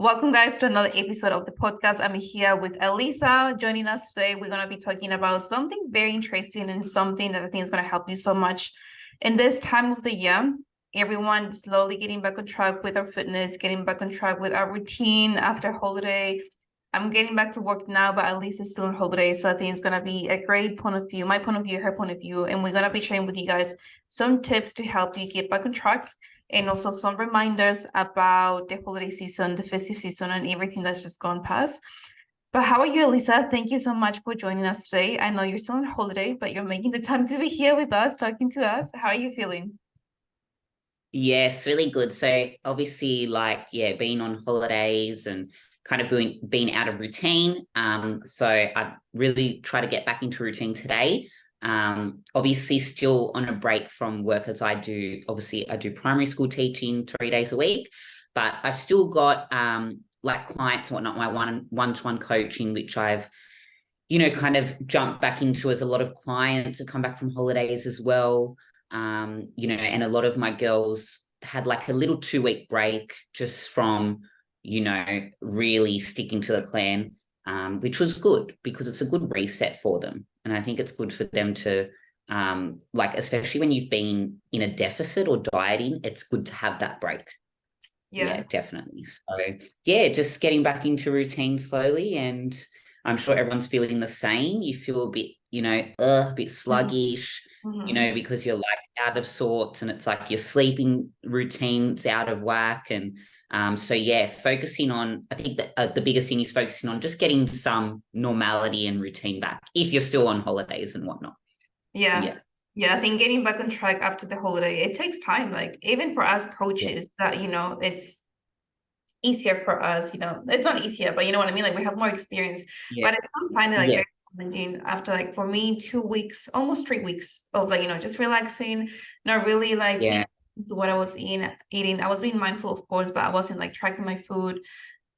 Welcome, guys, to another episode of the podcast. I'm here with Alyssa joining us today. We're going to be talking about something very interesting and something that I think is going to help you so much in this time of the year. Everyone slowly getting back on track with our fitness, getting back on track with our routine after holiday. I'm getting back to work now, but Alyssa is still on holiday. So I think it's going to be a great point of view, my point of view, her point of view. And we're going to be sharing with you guys some tips to help you get back on track, and also some reminders about the holiday season, the festive season, and everything that's just gone past. But how are you, Alyssa? Thank you so much for joining us today. I know you're still on holiday, but you're making the time to be here with us, talking to us. How are you feeling? Yes, really good. So obviously, being on holidays and kind of being out of routine. So I really try to get back into routine today. Obviously still on a break from work, as I do primary school teaching 3 days a week, but I've still got clients and whatnot, my one-to-one coaching, which I've kind of jumped back into, as a lot of clients have come back from holidays as well. And a lot of my girls had like a little 2-week break just from really sticking to the plan, which was good because it's a good reset for them. And I think it's good for them to, especially when you've been in a deficit or dieting, it's good to have that break. Yeah, definitely. So yeah, just getting back into routine slowly, and I'm sure everyone's feeling the same. You feel a bit, a bit sluggish, because you're like out of sorts, and it's like your sleeping routine's out of whack. And so yeah, focusing on, I think that the biggest thing is focusing on just getting some normality and routine back if you're still on holidays and whatnot. Yeah, I think getting back on track after the holiday, it takes time. Like even for us coaches, that it's easier for us. It's not easier, but you know what I mean. Like we have more experience, but it's still kind of like very challenging after, like, for me, 2 weeks, almost 3 weeks of just relaxing, not really like what I was eating. I was being mindful, of course, but I wasn't like tracking my food.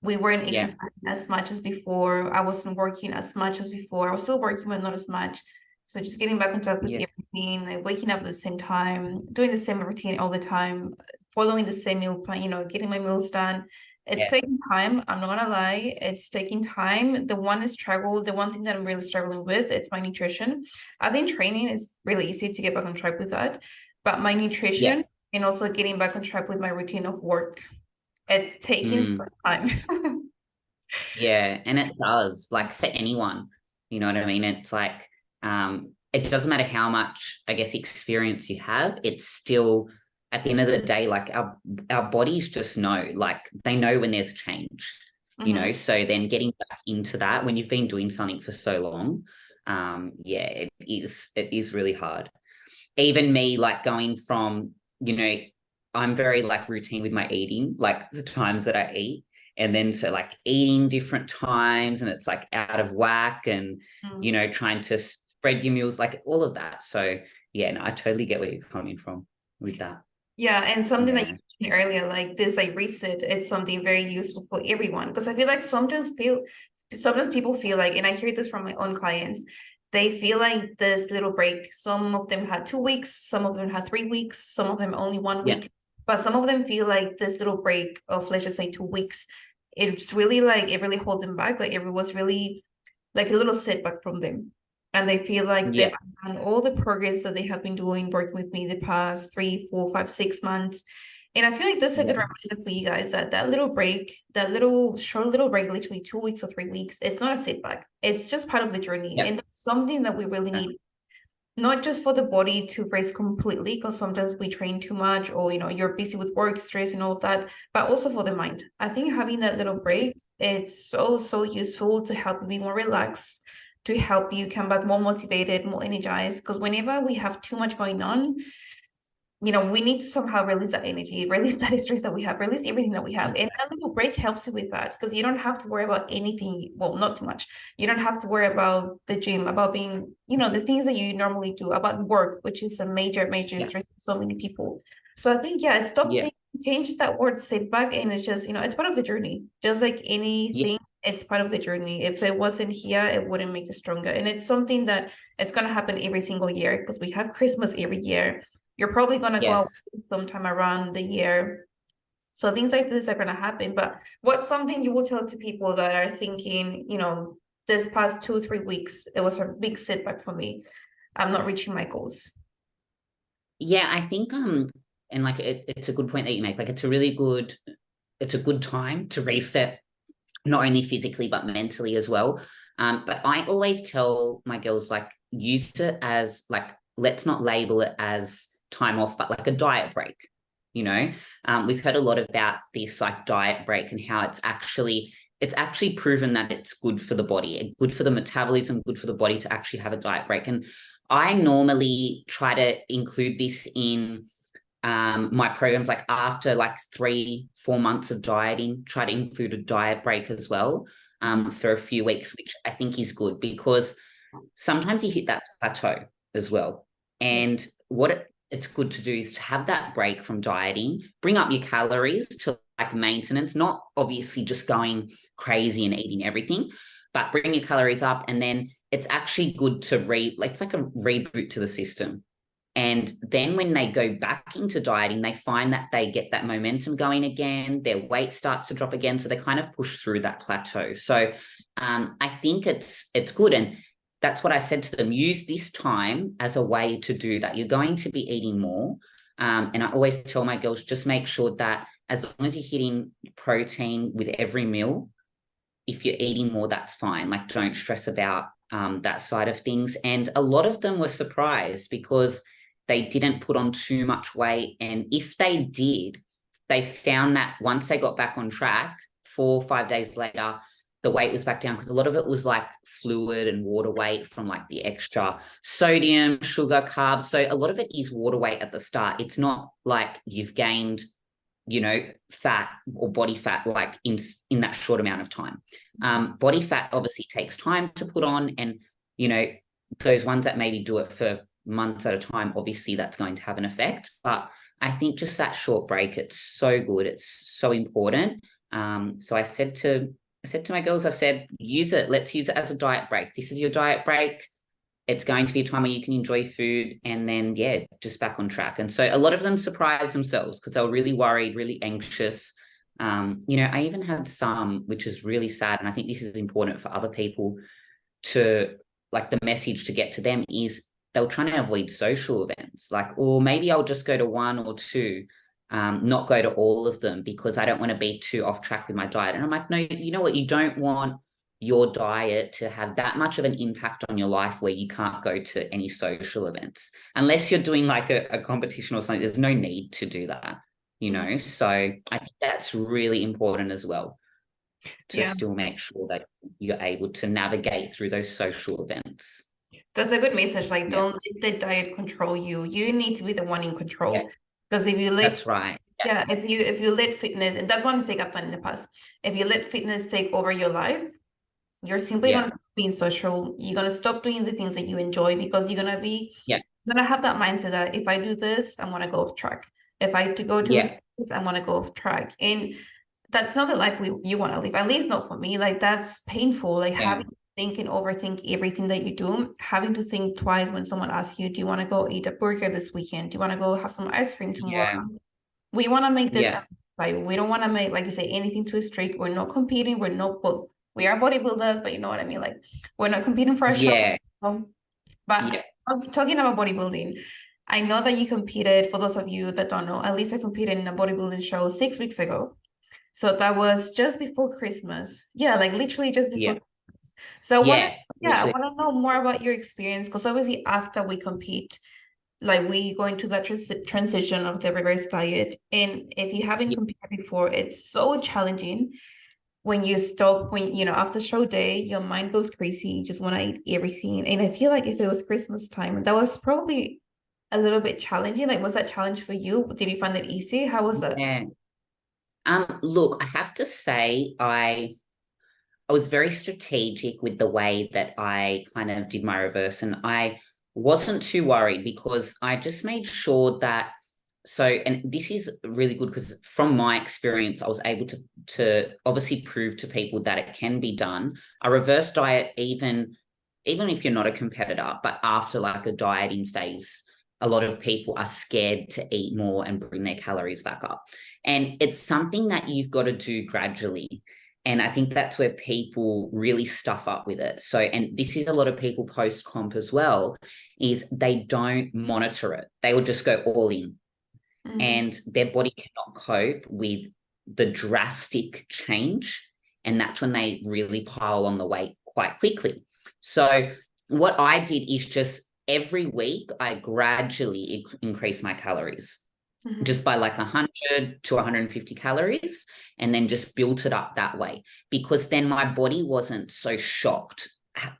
We weren't exercising as much as before. I wasn't working as much as before. I was still working, but not as much. So just getting back on track with everything, like waking up at the same time, doing the same routine all the time, following the same meal plan, getting my meals done. It's taking time. I'm not gonna lie. It's taking time. The one thing that I'm really struggling with, it's my nutrition. I think training is really easy to get back on track with that. But my nutrition and also getting back on track with my routine of work, it's taking some time. Yeah, and it does, like, for anyone, you know what I mean? It's like, it doesn't matter how much, I guess, experience you have, it's still, at the end of the day, like our bodies just know, like they know when there's a change, so then getting back into that when you've been doing something for so long, it is really hard. Even me, like going from, I'm very like routine with my eating, like the times that I eat. And then so like eating different times, and it's like out of whack, and, trying to spread your meals, like all of that. So yeah, no, I totally get where you're coming from with that. Yeah, and something that you mentioned earlier, like this, like reset, it's something very useful for everyone. Because I feel like sometimes people feel like, and I hear this from my own clients, they feel like this little break. Some of them had 2 weeks, some of them had 3 weeks, some of them only 1 week. But some of them feel like this little break of, let's just say, 2 weeks, it's really like, it really holds them back. Like it was really like a little setback from them. And they feel like they've done all the progress that they have been doing, working with me the past 3, 4, 5, 6 months. And I feel like this is a good reminder for you guys that little break, that little short little break, literally 2 weeks or 3 weeks, it's not a setback. It's just part of the journey. And that's something that we really need, not just for the body to rest completely, because sometimes we train too much, or you're busy with work, stress, and all of that, but also for the mind. I think having that little break, it's so useful to help you be more relaxed, to help you come back more motivated, more energized. Because whenever we have too much going on, we need to somehow release that energy, release that stress that we have, release everything that we have. And a little break helps you with that, because you don't have to worry about anything. Well, not too much. You don't have to worry about the gym, about being, the things that you normally do, about work, which is a major stress for so many people. So I think, change that word setback, and it's just, it's part of the journey. Just like anything, it's part of the journey. If it wasn't here, it wouldn't make it stronger. And it's something that it's going to happen every single year, because we have Christmas every year. You're probably going to go out sometime around the year. So things like this are going to happen. But what's something you will tell to people that are thinking, this past 2-3 weeks, it was a big setback for me. I'm not reaching my goals. Yeah, I think and like it's a good point that you make. Like it's a good time to reset, not only physically but mentally as well. But I always tell my girls, like, use it as like, let's not label it as time off, but like a diet break. We've heard a lot about this like diet break and how it's actually proven that it's good for the body, it's good for the metabolism, good for the body to actually have a diet break. And I normally try to include this in my programs, like after like 3-4 months of dieting, try to include a diet break as well for a few weeks, which I think is good, because sometimes you hit that plateau as well. And it's good to do is to have that break from dieting, bring up your calories to like maintenance, not obviously just going crazy and eating everything, but bring your calories up. And then it's actually good to it's like a reboot to the system. And then when they go back into dieting, they find that they get that momentum going again, their weight starts to drop again. So they kind of push through that plateau. So I think it's good. And that's what I said to them. Use this time as a way to do that. You're going to be eating more. And I always tell my girls, just make sure that as long as you're hitting protein with every meal, if you're eating more, that's fine. Like, don't stress about that side of things. And a lot of them were surprised because they didn't put on too much weight. And if they did, they found that once they got back on track, 4 or 5 days later, the weight was back down, because a lot of it was like fluid and water weight from like the extra sodium, sugar, carbs. So a lot of it is water weight at the start. It's not like you've gained, fat or body fat like in that short amount of time. Body fat obviously takes time to put on, and those ones that maybe do it for months at a time, obviously that's going to have an effect. But I think just that short break, it's so good, it's so important. So I said to my girls, I said, use it. Let's use it as a diet break. This is your diet break. It's going to be a time where you can enjoy food, and then, just back on track. And so a lot of them surprised themselves because they were really worried, really anxious. I even had some, which is really sad, and I think this is important for other people to, like, the message to get to them is they were trying to avoid social events. Like, or maybe I'll just go to 1 or 2, not go to all of them because I don't want to be too off track with my diet. And I'm like, no, you know what? You don't want your diet to have that much of an impact on your life where you can't go to any social events. Unless you're doing like a competition or something, there's no need to do that, So I think that's really important as well, to still make sure that you're able to navigate through those social events. That's a good message. Like, don't let the diet control you. You need to be the one in control. Because if you let, that's right. if you let fitness, and that's one mistake I've done in the past. If you let fitness take over your life, you're simply gonna stop being social. You're gonna stop doing the things that you enjoy, because you're gonna have that mindset that if I do this, I'm gonna go off track. If I go to this, I'm gonna go off track. And that's not the life you want to live. At least not for me. Like, that's painful. Like having to think and overthink everything that you do, having to think twice when someone asks you, do you want to go eat a burger this weekend? Do you want to go have some ice cream tomorrow? We want to make this like, we don't want to make, like you say, anything too strict. We're not competing. We are bodybuilders, but you know what I mean? Like, we're not competing for a show. But talking about bodybuilding, I know that you competed. For those of you that don't know, Alyssa competed in a bodybuilding show 6 weeks ago. So that was just before Christmas. Yeah, like literally just before Christmas. So I want to know more about your experience, because obviously after we compete, like, we go into that transition of the reverse diet. And if you haven't competed before, it's so challenging. When you stop, after show day, your mind goes crazy. You just want to eat everything. And I feel like if it was Christmas time, that was probably a little bit challenging. Like, was that challenge for you? Did you find it easy? How was that? Look, I have to say, I was very strategic with the way that I kind of did my reverse, and I wasn't too worried because I just made sure that, and this is really good because from my experience, I was able to obviously prove to people that it can be done. A reverse diet, even if you're not a competitor, but after like a dieting phase, a lot of people are scared to eat more and bring their calories back up. And it's something that you've got to do gradually. And I think that's where people really stuff up with it. So, and this is a lot of people post-comp as well, is they don't monitor it. They will just go all in. And their body cannot cope with the drastic change. And that's when they really pile on the weight quite quickly. So what I did is just every week, I gradually increase my calories. Just by like 100 to 150 calories, and then just built it up that way, because then my body wasn't so shocked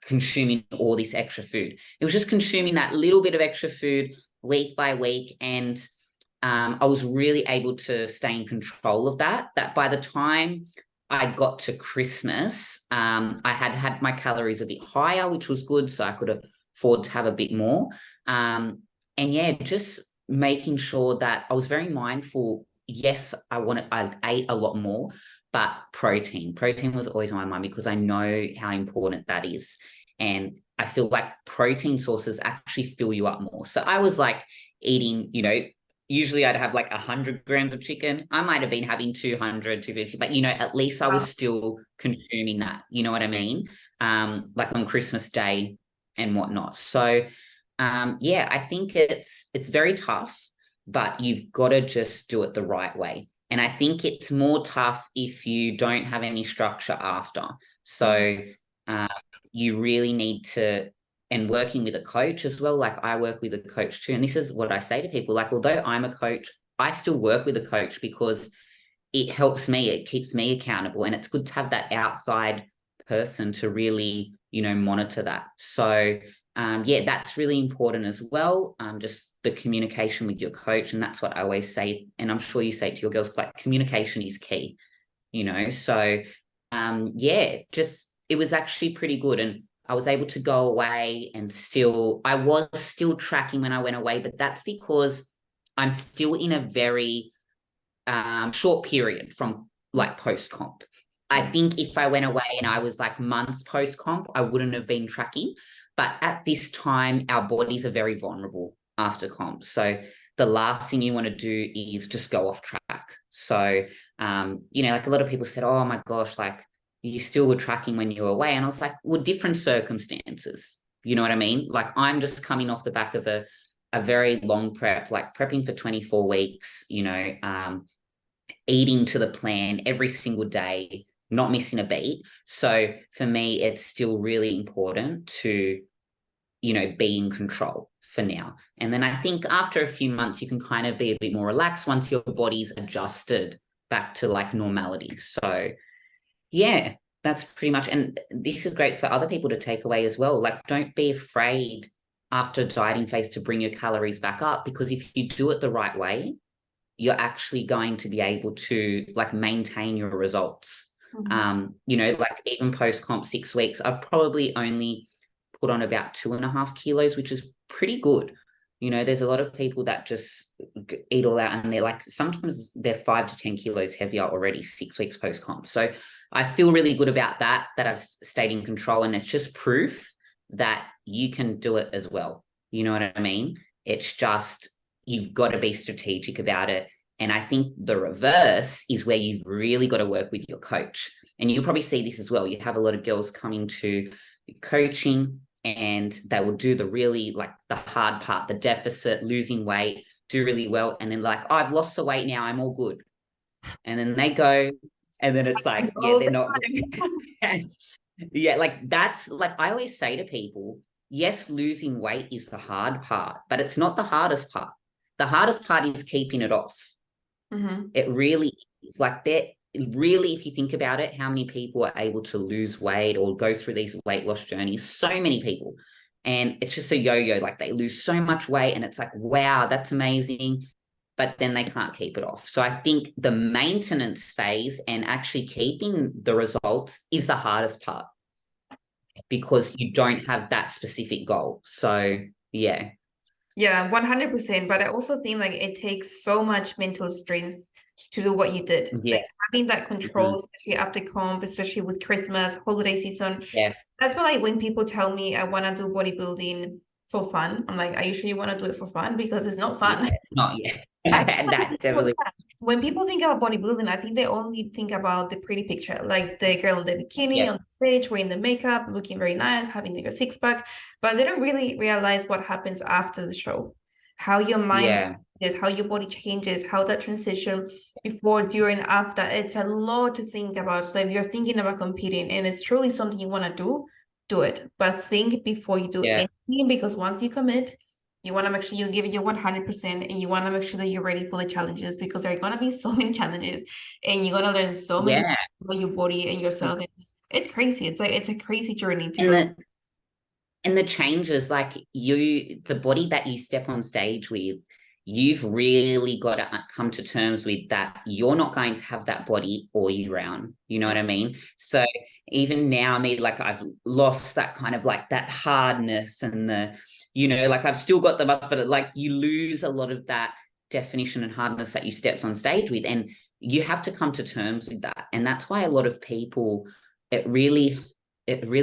consuming all this extra food. It was just consuming that little bit of extra food week by week, and I was really able to stay in control of that by the time I got to Christmas, I had my calories a bit higher, which was good, so I could afford to have a bit more. And yeah, just making sure that I was very mindful. Yes, I ate a lot more, but protein was always on my mind, because I know how important that is. And I feel like protein sources actually fill you up more. So I was like eating, usually I'd have like 100 grams of chicken. I might have been having 200, 250, but, at least I was still consuming that, you know what I mean? Like on Christmas Day and whatnot. So yeah, I think it's very tough, but you've got to just do it the right way. And I think it's more tough if you don't have any structure after. So you really need to, and working with a coach as well. Like I work with a coach too. And this is what I say to people, like, although I'm a coach, I still work with a coach because it helps me, it keeps me accountable. And it's good to have that outside person to really, monitor that. So yeah, that's really important as well. Just the communication with your coach. And that's what I always say. And I'm sure you say it to your girls, like communication is key, So yeah, just, it was actually pretty good. And I was able to go away and I was still tracking when I went away, but that's because I'm still in a very short period from like post-comp. I think if I went away and I was like months post-comp, I wouldn't have been tracking. But at this time, our bodies are very vulnerable after comp. So the last thing you want to do is just go off track. So, like a lot of people said, oh my gosh, like you still were tracking when you were away. And I was like, well, different circumstances. You know what I mean? Like I'm just coming off the back of a very long prep, like prepping for 24 weeks, eating to the plan every single day, not missing a beat. So for me, it's still really important to, be in control for now. And then I think after a few months, you can kind of be a bit more relaxed once your body's adjusted back to like normality. So yeah, that's pretty much, and this is great for other people to take away as well. Like, don't be afraid after dieting phase to bring your calories back up, because if you do it the right way, you're actually going to be able to like maintain your results. Like even post-comp 6 weeks, I've probably only put on about 2.5 kilos, which is pretty good. There's a lot of people that just eat all out and they're like, sometimes they're 5 to 10 kilos heavier already 6 weeks post-comp. So I feel really good about that I've stayed in control, and it's just proof that you can do it as well. You know what I mean? It's just, you've got to be strategic about it. And I think the reverse is where you've really got to work with your coach. And you'll probably see this as well. You have a lot of girls coming to coaching and they will do the really like the hard part, the deficit, losing weight, do really well. And then like, oh, I've lost the weight now, I'm all good. And then they go, and then it's like, yeah, they're not good. Yeah, like that's like, I always say to people, yes, losing weight is the hard part, but it's not the hardest part. The hardest part is keeping it off. It really is. Like really, if you think about it, how many people are able to lose weight or go through these weight loss journeys? So many people. And it's just a yo-yo, like they lose so much weight and it's like, wow, that's amazing. But then they can't keep it off. So I think the maintenance phase and actually keeping the results is the hardest part, because you don't have that specific goal. So yeah. Yeah, 100%. But I also think like it takes so much mental strength to do what you did. Yeah. Like having that control, especially after comp, especially with Christmas, holiday season. Yeah. That's why like when people tell me I want to do bodybuilding for fun, I'm like, are you sure you want to do it for fun? Because it's not fun. Yeah, it's not yet. That definitely. when people think about bodybuilding, I think they only think about the pretty picture, like the girl in the bikini Yeah. on stage, wearing the makeup, looking very nice, having like a six pack, but they don't really realize what happens after the show, how your mind Yeah. is, how your body changes, how that transition before, during, after. It's a lot to think about. So if you're thinking about competing and it's truly something you want to do it, but think before you do Yeah. anything, because once you commit, you want to make sure you give it your 100%, and you want to make sure that you're ready for the challenges, because there are going to be so many challenges and you're going to learn so many Yeah. about your body and yourself. It's crazy. It's like, it's a crazy journey to And go. the changes, like the body that you step on stage with, you've really got to come to terms with that. You're not going to have that body all year round. You know what I mean? So even now, me, like I've lost that kind of like that hardness and like I've still got the muscle, but like you lose a lot of that definition and hardness that you stepped on stage with. And you have to come to terms with that. And that's why a lot of people, it really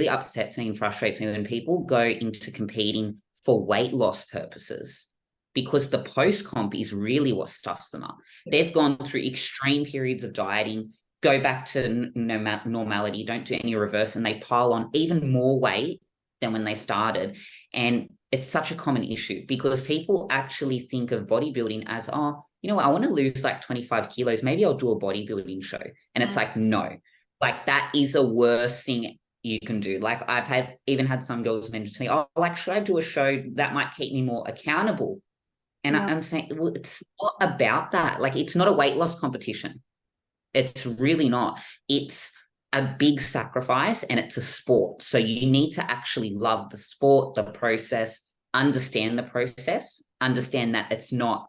upsets me and frustrates me when people go into competing for weight loss purposes, because the post-comp is really what stuffs them up. They've gone through extreme periods of dieting, go back to normality, don't do any reverse, and they pile on even more weight than when they started. And it's such a common issue because people actually think of bodybuilding as, oh, you know what, I want to lose like 25 kilos. Maybe I'll do a bodybuilding show. And it's like, no, like that is a worse thing you can do. Like I've even had some girls mention to me, oh, like, should I do a show that might keep me more accountable? And I'm saying, well, it's not about that. Like, it's not a weight loss competition. It's really not. It's a big sacrifice and it's a sport. So you need to actually love the sport, the process, understand the process, understand that it's not,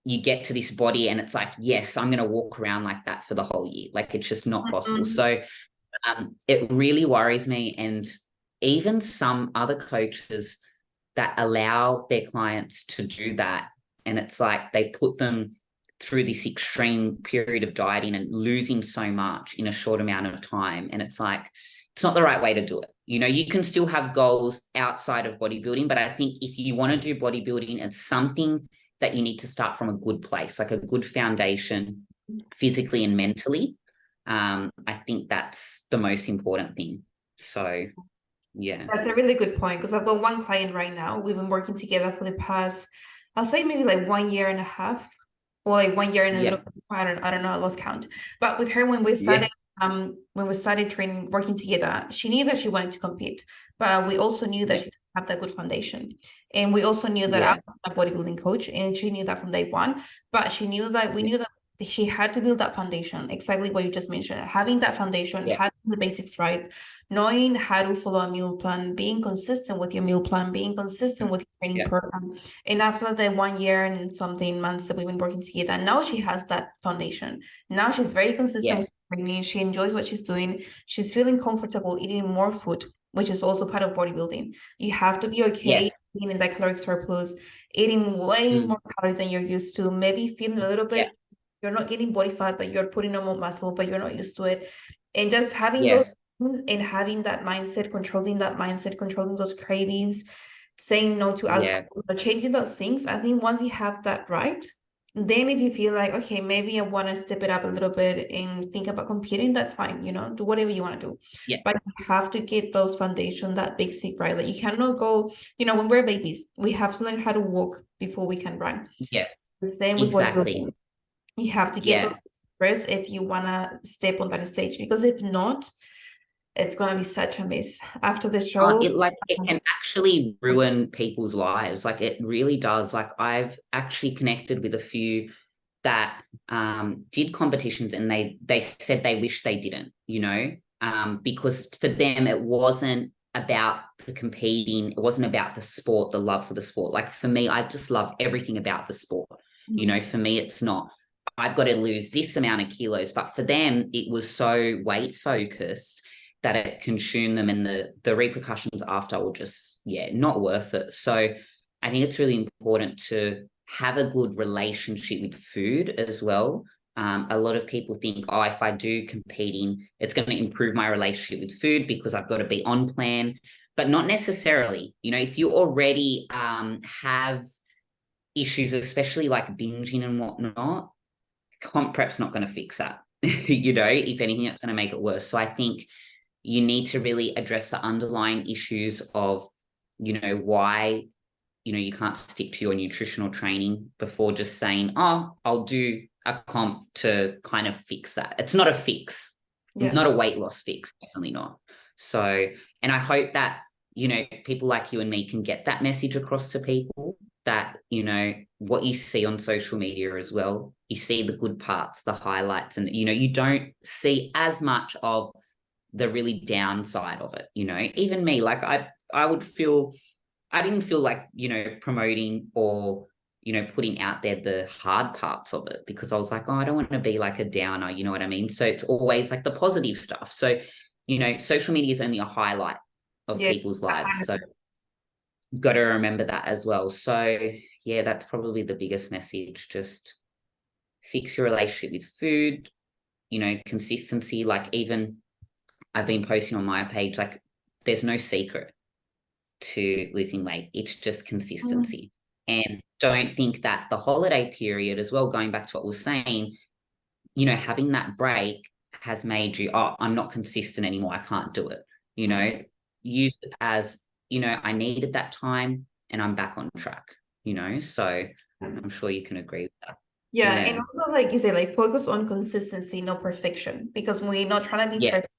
you get to this body and it's like, yes, I'm going to walk around like that for the whole year. Like, it's just not possible. So it really worries me. And even some other coaches that allow their clients to do that, and it's like they put them through this extreme period of dieting and losing so much in a short amount of time. And it's like, it's not the right way to do it. You can still have goals outside of bodybuilding, but I think if you want to do bodybuilding, it's something that you need to start from a good place, like a good foundation, physically and mentally. I think that's the most important thing. So, yeah. That's a really good point, because I've got one client right now. We've been working together for the past, I'll say maybe like 1.5 years, or like 1 year and a little bit. I don't know, I lost count. But with her, when we started training, working together, she knew that she wanted to compete, but we also knew that she didn't have that good foundation. And we also knew that I was a bodybuilding coach, and she knew that from day one. But she knew that we knew that she had to build that foundation, exactly what you just mentioned, having that foundation, having the basics right, knowing how to follow a meal plan, being consistent with your meal plan, being consistent with your training program. And after the 1 year and something months that we've been working together, now she has that foundation. Now she's very consistent with training. She enjoys what she's doing. She's feeling comfortable eating more food, which is also part of bodybuilding. You have to be okay being in that caloric surplus, eating way more calories than you're used to, maybe feeling a little bit, you're not getting body fat, but you're putting on more muscle, but you're not used to it. And just having those things and having that mindset, controlling those cravings, saying no to alcohol, changing those things. I think once you have that right, then if you feel like, okay, maybe I want to step it up a little bit and think about competing, that's fine, do whatever you want to do. But you have to get those foundation, that basic, right? Like you cannot go, when we're babies, we have to learn how to walk before we can run. The same with bodybuilding. You have to get those first if you want to step on that stage, because if not, it's going to be such a mess after the show. It can actually ruin people's lives. Like it really does. Like I've actually connected with a few that did competitions, and they said they wish they didn't, because for them it wasn't about the competing, it wasn't about the sport, the love for the sport. Like for me, I just love everything about the sport. For me, it's not, I've got to lose this amount of kilos, but for them, it was so weight focused that it consumed them, and the repercussions after were just, not worth it. So I think it's really important to have a good relationship with food as well. A lot of people think, oh, if I do competing, it's going to improve my relationship with food because I've got to be on plan, but not necessarily. If you already have issues, especially like binging and whatnot, comp prep's not going to fix that. You know, if anything, it's going to make it worse. So I think you need to really address the underlying issues of, you know, why, you know, you can't stick to your nutritional training before just saying, oh, I'll do a comp to kind of fix that. It's not a fix, not a weight loss fix, definitely not. So, and I hope that, you know, people like you and me can get that message across to people, that, you know, what you see on social media as well, you see the good parts, the highlights, and, you know, you don't see as much of the really downside of it. You know, even me, like I didn't feel like, you know, promoting or, you know, putting out there the hard parts of it, because I was like, oh, I don't want to be like a downer, you know what I mean? So it's always like the positive stuff. So, you know, social media is only a highlight of people's lives. So got to remember that as well. So yeah, that's probably the biggest message. Just fix your relationship with food, you know, consistency. Like, even I've been posting on my page, like, there's no secret to losing weight. It's just consistency. And don't think that the holiday period as well, going back to what we were saying, you know, having that break has made you, oh, I'm not consistent anymore, I can't do it. You know, use it as, you know, I needed that time and I'm back on track, you know? So I'm sure you can agree with that. Yeah. And also, like you say, like, focus on consistency, not perfection, because we're not trying to be perfect.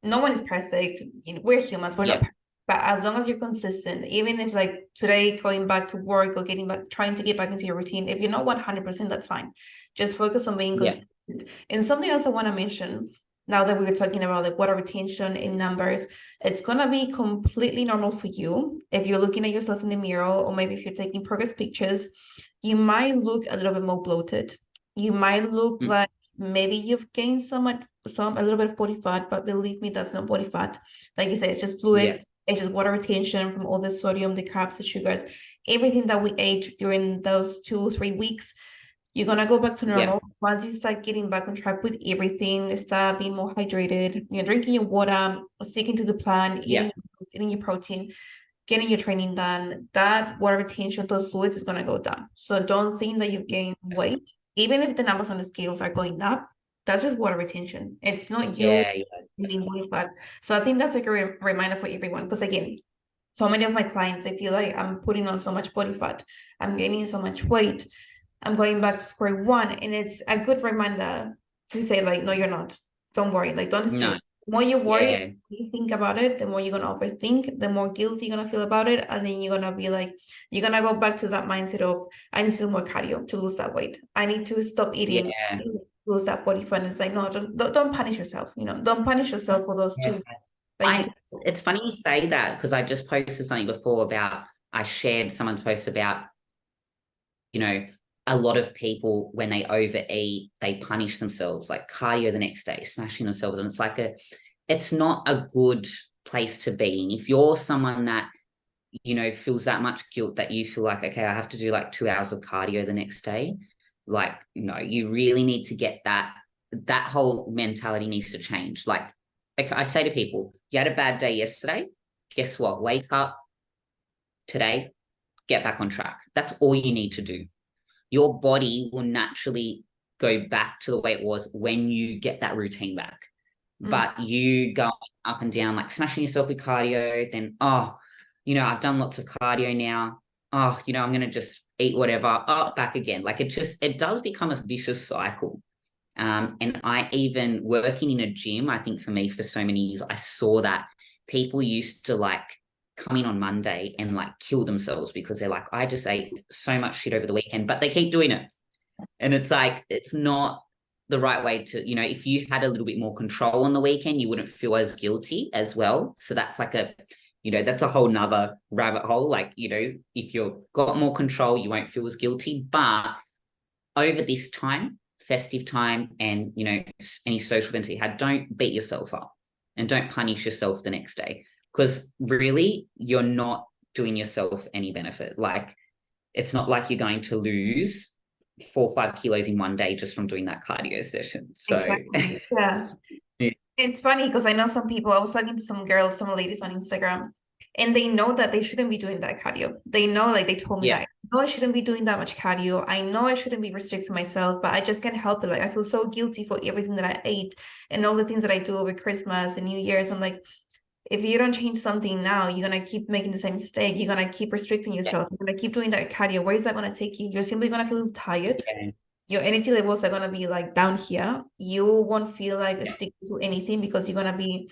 No one is perfect. You know, we're humans, we're not perfect. But as long as you're consistent, even if, like, today going back to work or getting back, trying to get back into your routine, if you're not 100%, that's fine. Just focus on being consistent. And something else I want to mention, now that we were talking about like water retention in numbers, it's going to be completely normal for you. If you're looking at yourself in the mirror, or maybe if you're taking progress pictures, you might look a little bit more bloated. You might look like maybe you've gained a little bit of body fat, but believe me, that's not body fat. Like you said, it's just fluids, it's just water retention from all the sodium, the carbs, the sugars, everything that we ate during those 2-3 weeks. You're gonna go back to normal once you start getting back on track with everything, start being more hydrated, you know, drinking your water, sticking to the plan, eating your protein, getting your training done. That water retention, those fluids, is gonna go down. So don't think that you've gained weight. Even if the numbers on the scales are going up, that's just water retention. It's not you needing body fat. So I think that's a great reminder for everyone, because again, so many of my clients, I feel like I'm putting on so much body fat, I'm gaining so much weight, I'm going back to square one. And it's a good reminder to say, like, no, you're not. Don't worry. Like, don't stress. The more you worry, you think about it, the more you're gonna overthink, the more guilty you're gonna feel about it, and then you're gonna be like, you're gonna go back to that mindset of, I need to do more cardio to lose that weight. I need to stop eating, lose that body fat. And it's like, no, don't punish yourself. You know, don't punish yourself for those 2 weeks. It's funny you say that, because I just posted something before about, I shared someone's post about, you know, a lot of people, when they overeat, they punish themselves, like cardio the next day, smashing themselves. And it's like it's not a good place to be in. If you're someone that, you know, feels that much guilt that you feel like, okay, I have to do like 2 hours of cardio the next day, like, no, you really need to get that whole mentality needs to change. Like I say to people, you had a bad day yesterday, guess what? Wake up today, get back on track. That's all you need to do. Your body will naturally go back to the way it was when you get that routine back. But you go up and down, like smashing yourself with cardio, then, oh, you know, I've done lots of cardio now. Oh, you know, I'm going to just eat whatever. Oh, back again. Like it does become a vicious cycle. And I, even working in a gym, I think for me, for so many years, I saw that people used to like come in on Monday and like kill themselves because they're like, I just ate so much shit over the weekend, but they keep doing it. And it's like, it's not the right way to, you know, if you had a little bit more control on the weekend, you wouldn't feel as guilty as well. So that's like you know, that's a whole nother rabbit hole. Like, you know, if you've got more control, you won't feel as guilty. But over this time, festive time, and, you know, any social events you had, don't beat yourself up and don't punish yourself the next day. Because really, you're not doing yourself any benefit. Like, it's not like you're going to lose 4 or 5 kilos in one day just from doing that cardio session. So, exactly. Yeah. It's funny because I know some people, I was talking to some ladies on Instagram, and they know that they shouldn't be doing that cardio. They know, like, they told me that. know I shouldn't be doing that much cardio. I know I shouldn't be restricting myself, but I just can't help it. Like I feel so guilty for everything that I ate and all the things that I do over Christmas and New Year's. I'm like, if you don't change something now, you're gonna keep making the same mistake. You're gonna keep restricting yourself. You're gonna keep doing that cardio. Where is that gonna take you? You're simply gonna feel tired. Your energy levels are gonna be like down here. You won't feel like sticking to anything because you're gonna be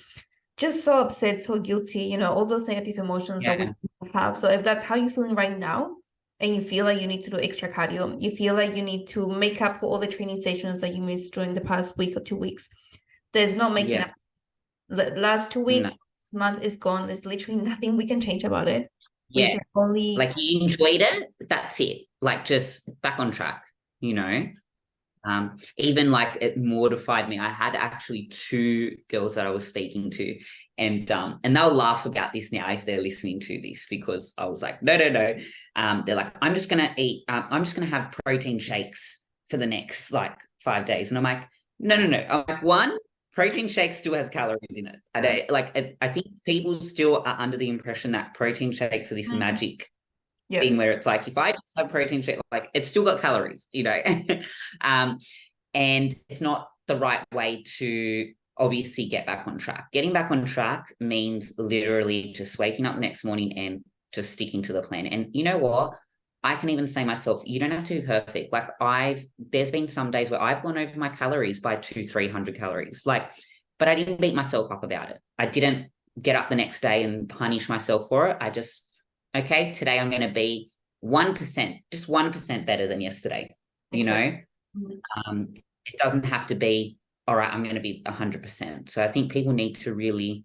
just so upset, so guilty, you know, all those negative emotions that we have. So if that's how you're feeling right now, and you feel like you need to do extra cardio, you feel like you need to make up for all the training sessions that you missed during the past week or 2 weeks, there's no making up. The last 2 weeks, this month is gone. There's literally nothing we can change about it. We can only like you enjoyed it, that's it. Like just back on track, you know. Even like it mortified me. I had actually 2 girls that I was speaking to, and they'll laugh about this now if they're listening to this, because I was like, no. They're like, I'm just gonna have protein shakes for the next like 5 days, and I'm like, no. I'm like, one, protein shake still has calories in it. I think people still are under the impression that protein shakes are this magic thing where it's like, if I just have protein shake, like it's still got calories, you know. And it's not the right way to obviously get back on track. Getting back on track means literally just waking up the next morning and just sticking to the plan. And you know what? I can even say myself, you don't have to be perfect. Like there's been some days where I've gone over my calories by 200-300 calories, like, but I didn't beat myself up about it. I didn't get up the next day and punish myself for it. I just, okay, today I'm going to be 1%, just 1% better than yesterday, you know? It doesn't have to be, all right, I'm going to be 100%. So I think people need to really,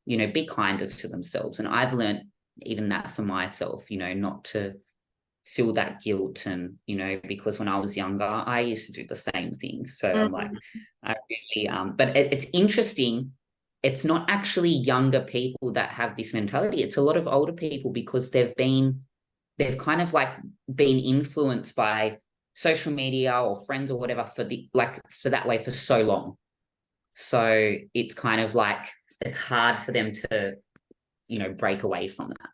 you know, be kinder to themselves. And I've learned even that for myself, you know, not to feel that guilt. And, you know, because when I was younger, I used to do the same thing. So I'm like, I really, but it's interesting. It's not actually younger people that have this mentality. It's a lot of older people, because they've kind of like been influenced by social media or friends or whatever for that way for so long. So it's kind of like, it's hard for them to, you know, break away from that.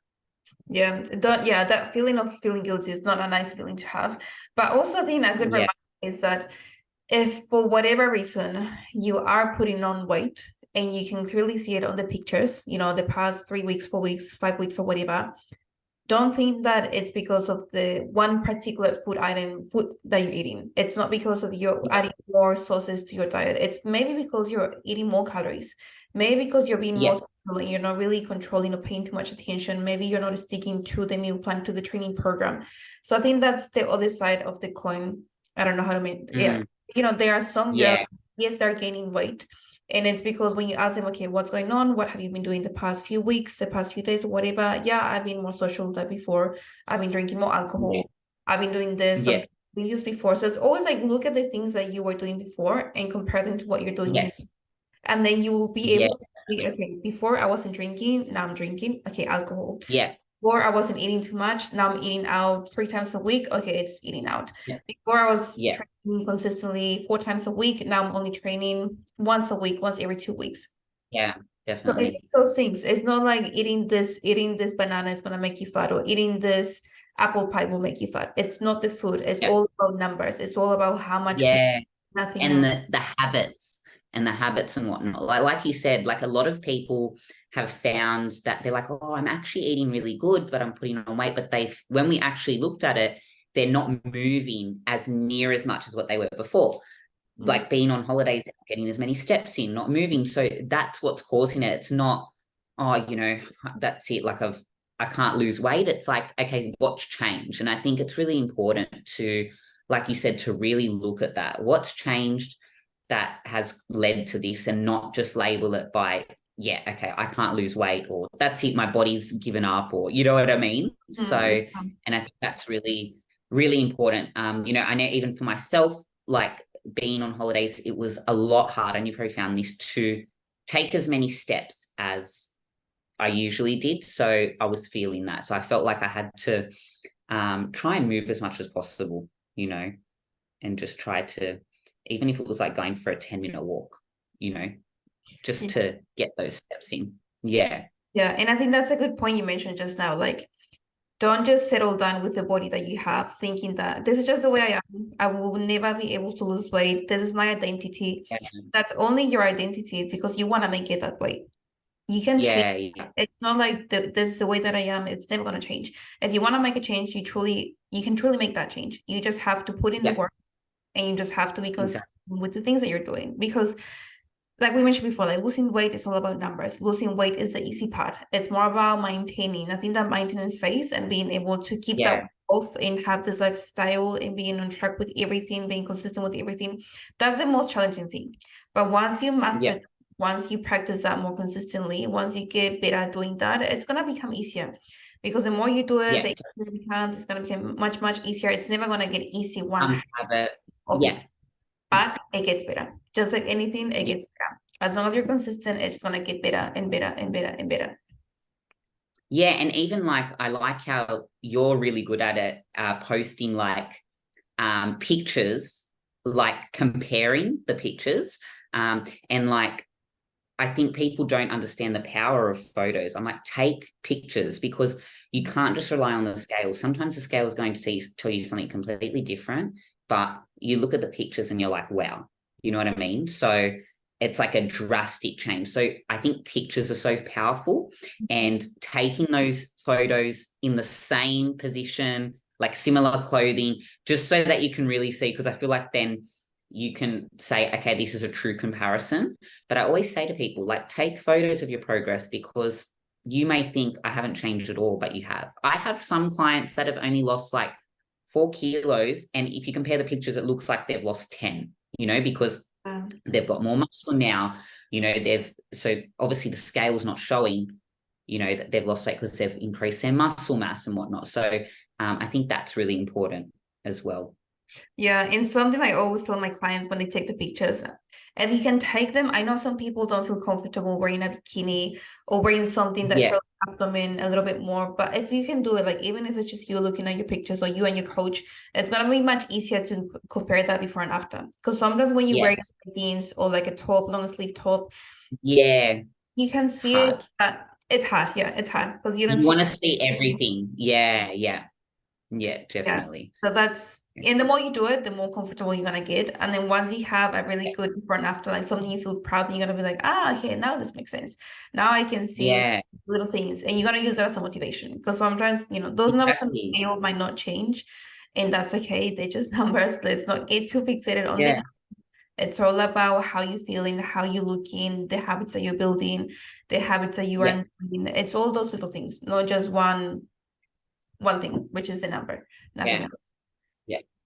That feeling of feeling guilty is not a nice feeling to have. But also I think a good reminder is that if for whatever reason you are putting on weight, and you can clearly see it on the pictures, you know, the past 3 weeks, 4 weeks, 5 weeks or whatever, don't think that it's because of the one particular food that you're eating. It's not because of you're adding more sauces to your diet. It's maybe because you're eating more calories. Maybe because you're being more social and you're not really controlling or paying too much attention. Maybe you're not sticking to the meal plan, to the training program. So I think that's the other side of the coin. I don't know how to make you know, there are some girls, yes, they're gaining weight. And it's because when you ask them, okay, what's going on? What have you been doing the past few weeks, the past few days, or whatever? Yeah, I've been more social than before. I've been drinking more alcohol. I've been doing this. I've been used before. So it's always like, look at the things that you were doing before and compare them to what you're doing. And then you will be able to see, okay, before I wasn't drinking, now I'm drinking. Okay, alcohol. Before I wasn't eating too much, now I'm eating out 3 times a week. Okay, it's eating out. Before I was training consistently 4 times a week, now I'm only training once a week, once every 2 weeks. Definitely. So it's those things. It's not like eating this banana is gonna make you fat, or eating this apple pie will make you fat. It's not the food. It's all about numbers. It's all about how much nothing and else. the habits and whatnot. Like you said, like a lot of people have found that they're like, oh, I'm actually eating really good, but I'm putting on weight. But when we actually looked at it, they're not moving as near as much as what they were before. Like being on holidays, getting as many steps in, not moving. So that's what's causing it. It's not, oh, you know, that's it. Like I can't lose weight. It's like, okay, what's changed? And I think it's really important to, like you said, to really look at that. What's changed that has led to this, and not just label it by, okay, I can't lose weight, or that's it, my body's given up, or you know what I mean? So, and I think that's really, really important. You know, I know even for myself, like being on holidays, it was a lot harder, and you probably found this, to take as many steps as I usually did. So I was feeling that. So I felt like I had to try and move as much as possible, you know, and just try to, even if it was like going for a 10-minute walk, you know, just to get those steps in. And I think that's a good point you mentioned just now. Like, Don't just settle down with the body that you have, thinking that this is just the way I am. I will never be able to lose weight. This is my identity. Yeah. That's only your identity because you want to make it that way. You can change. Yeah. It's not like this is the way that I am. It's never going to change. If you want to make a change, you can truly make that change. You just have to put in the work, and you just have to be consistent with the things that you're doing. Because like we mentioned before, like losing weight is all about numbers. Losing weight is the easy part. It's more about maintaining. I think that maintenance phase and being able to keep that off and have this lifestyle and being on track with everything, being consistent with everything, that's the most challenging thing. But once you master it, once you practice that more consistently, once you get better at doing that, it's gonna become easier. Because the more you do it, the easier it becomes. It's gonna become much, much easier. It's never gonna get easy one habit, obviously. But it gets better. Just like anything, it gets better. As long as you're consistent, it's gonna get better and better and better and better. Yeah, and even like I like how you're really good at it, posting like pictures, like comparing the pictures. And like I think people don't understand the power of photos. I'm like, take pictures, because you can't just rely on the scale. Sometimes the scale is going to tell you something completely different, but you look at the pictures and you're like, wow, you know what I mean? So it's like a drastic change. So I think pictures are so powerful, and taking those photos in the same position, like similar clothing, just so that you can really see, because I feel like then you can say, okay, this is a true comparison. But I always say to people, like, take photos of your progress, because you may think I haven't changed at all, but you have. I have some clients that have only lost like 4 kilos. And if you compare the pictures, it looks like they've lost 10, you know, because they've got more muscle now, you know, so obviously the scale's not showing, you know, that they've lost weight because they've increased their muscle mass and whatnot. So I think that's really important as well. Yeah, and something I always tell my clients when they take the pictures, if you can take them, I know some people don't feel comfortable wearing a bikini or wearing something that shows abdomen a little bit more, but if you can do it, like even if it's just you looking at your pictures or you and your coach, it's gonna be much easier to compare that before and after. Because sometimes when you wear jeans or like a top, long sleeve top, you can see it. It's hard, it's hard because you want to see everything. Yeah, definitely. So that's, and the more you do it, the more comfortable you're gonna get. And then once you have a really good before and after, like something you feel proud, you're gonna be like, okay, now this makes sense. Now I can see little things, and you're gonna use that as a motivation, because sometimes, you know, those numbers on the scale might not change, and that's okay. They're just numbers. Let's not get too fixated on them. It's all about how you're feeling, how you're looking, the habits that you're building, the habits that you are doing. It's all those little things, not just one thing, which is the number, nothing else.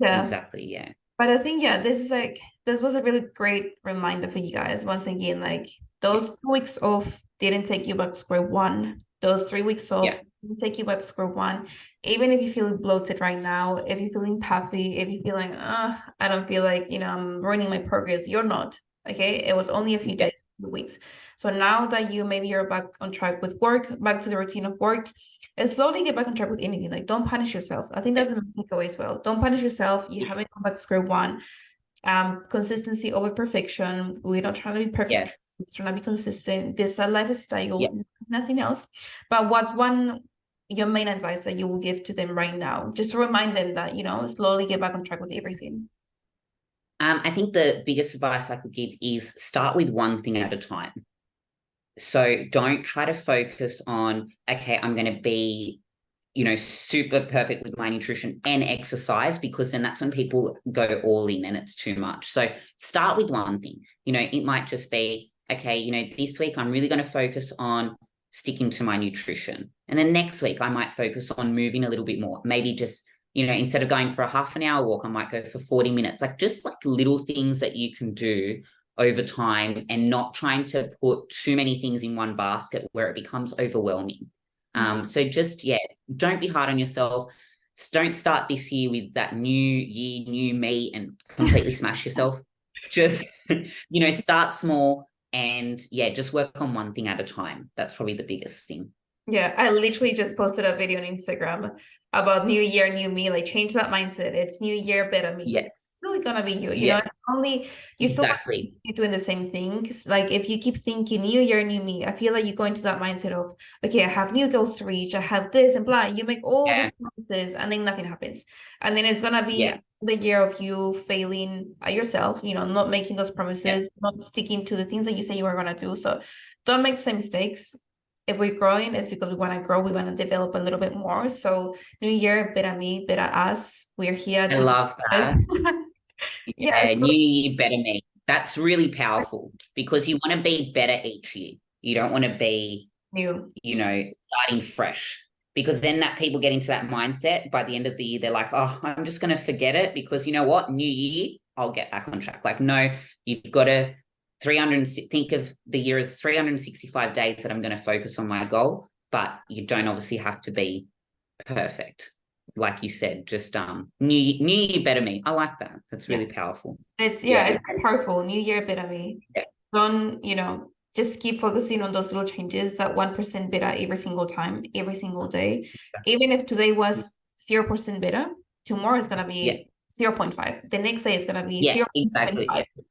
Exactly. But I think this was a really great reminder for you guys. Once again, like those 2 weeks off didn't take you back to square one. Those 3 weeks off didn't take you back to square one. Even if you feel bloated right now, if you're feeling puffy, if you feel like I don't feel like, you know, I'm ruining my progress, you're not. Okay, it was only a few days, weeks. So now that you're back on track with work, back to the routine of work, and slowly get back on track with anything. Like, don't punish yourself. I think that's the takeaway as well. Don't punish yourself. You haven't gone back to square one. Consistency over perfection. We're not trying to be perfect. We're trying to be consistent. This is a lifestyle, nothing else. But what's your main advice that you will give to them right now, just to remind them that, you know, slowly get back on track with everything? I think the biggest advice I could give is start with one thing at a time. So don't try to focus on, okay, I'm going to be, you know, super perfect with my nutrition and exercise, because then that's when people go all in and it's too much. So start with one thing. You know, it might just be, okay, you know, this week I'm really going to focus on sticking to my nutrition. And then next week I might focus on moving a little bit more. Maybe just, you know, instead of going for a half an hour walk, I might go for 40 minutes. Like just like little things that you can do over time, and not trying to put too many things in one basket where it becomes overwhelming. So just, don't be hard on yourself. Don't start this year with that new year, new me and completely smash yourself. Just, you know, start small and just work on one thing at a time. That's probably the biggest thing. Yeah, I literally just posted a video on Instagram about new year, new me, like change that mindset. It's new year, better me. Yes. It's really gonna be you, Yeah. it's only you still Exactly. keep doing the same things. Like if you keep thinking new year, new me, I feel like you go into that mindset of, okay, I have new goals to reach, I have this and blah. You make all Yeah. these promises and then nothing happens. And then it's gonna be Yeah. the year of you failing at yourself, not making those promises, not sticking to the things that you say you were gonna do. So don't make the same mistakes. If we're growing, it's because we want to grow, we want to develop a little bit more. So new year, better me, better us. We're here I to love that. yeah, Yeah, so new year, better me. That's really powerful because you want to be better each year. You don't want to be, new. starting fresh, because then that people get into that mindset by the end of the year, they're like, oh, I'm just going to forget it because you know what? New year, I'll get back on track. Like, no, you've got to think of the year as 365 days that I'm going to focus on my goal, but you don't obviously have to be perfect. Like you said, just new year, better me. I like that. That's really powerful. It's very powerful. New year, better me. Yeah. Don't, just keep focusing on those little changes, that 1% better every single time, every single day. Even if today was 0% better, tomorrow is gonna be 0.5. The next day is gonna be 0.75. Exactly.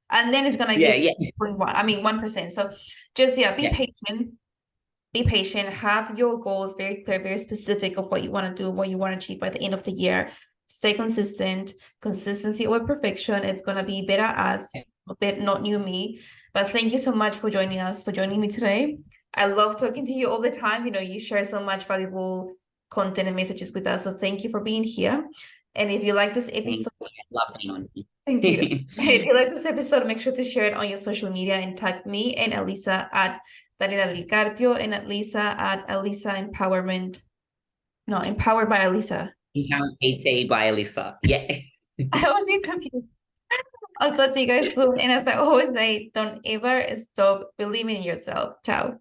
And then it's gonna get to 0.1. I mean 1%. So just be patient. Be patient, have your goals very clear, very specific of what you want to do, what you want to achieve by the end of the year. Stay consistent. Consistency over perfection. It's going to be better as a bit, not new me. But thank you so much for joining us, for joining me today. I love talking to you all the time. You share so much valuable content and messages with us. So thank you for being here. And if you like this episode, I love being on here. Thank you. If you like this episode, make sure to share it on your social media and tag me and Alyssa at Daniela Del Carpio and Alyssa at Alyssa Empowerment. No, Empowered by Alyssa. Empowered PT by Alyssa. Yeah. I always get confused. I'll talk to you guys soon. And as I always say, don't ever stop believing in yourself. Ciao.